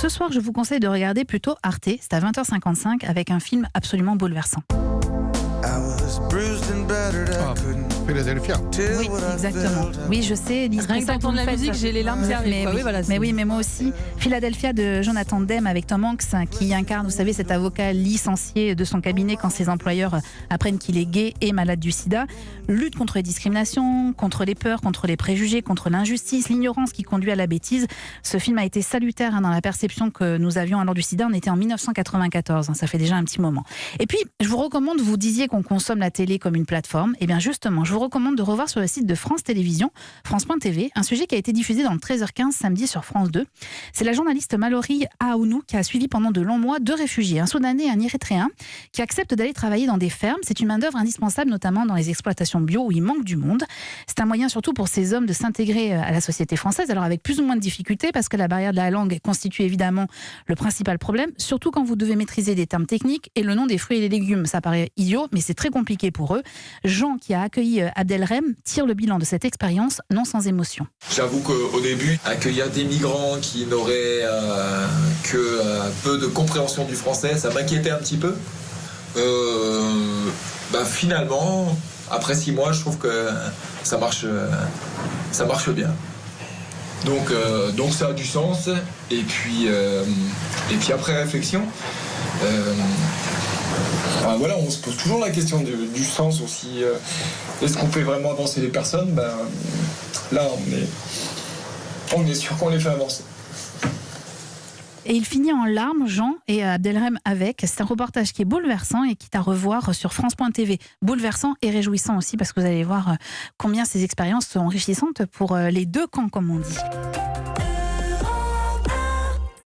ce soir, je vous conseille de regarder plutôt Arte. C'est à 20h55 avec un film absolument bouleversant. Philadelphia. Oui, exactement. Oui, je sais. Lise, Rien que d'entendre la musique, j'ai les larmes qui arrivent. Mais moi aussi. Philadelphia de Jonathan Demme avec Tom Hanks qui incarne, vous savez, cet avocat licencié de son cabinet quand ses employeurs apprennent qu'il est gay et malade du sida. Lutte contre les discriminations, contre les peurs, contre les préjugés, contre l'injustice, l'ignorance qui conduit à la bêtise. Ce film a été salutaire dans la perception que nous avions alors du sida. On était en 1994, ça fait déjà un petit moment. Et puis, je vous recommande, vous disiez qu'on consomme la télé comme une plateforme. Eh bien justement, je vous recommande de revoir sur le site de France Télévisions, France.tv, un sujet qui a été diffusé dans le 13h15 samedi sur France 2. C'est la journaliste Mallory Aounou qui a suivi pendant de longs mois deux réfugiés, un Soudanais et un Érythréen, qui acceptent d'aller travailler dans des fermes. C'est une main-d'œuvre indispensable, notamment dans les exploitations bio où il manque du monde. C'est un moyen surtout pour ces hommes de s'intégrer à la société française, alors avec plus ou moins de difficultés, parce que la barrière de la langue constitue évidemment le principal problème, surtout quand vous devez maîtriser des termes techniques et le nom des fruits et des légumes. Ça paraît idiot, mais c'est très compliqué pour eux. Jean, qui a accueilli Abdelrem, tire le bilan de cette expérience, non sans émotion. J'avoue qu'au début, accueillir des migrants qui n'auraient que peu de compréhension du français, ça m'inquiétait un petit peu. Finalement, après 6 mois, je trouve que ça marche bien. Donc ça a du sens. Et puis après réflexion, on se pose toujours la question du sens aussi. Est-ce qu'on fait vraiment avancer les personnes ? Là, on est sûr qu'on les fait avancer. Et il finit en larmes, Jean, et Abdelrem avec. C'est un reportage qui est bouleversant et qui est à revoir sur France.tv. Bouleversant et réjouissant aussi, parce que vous allez voir combien ces expériences sont enrichissantes pour les deux camps, comme on dit.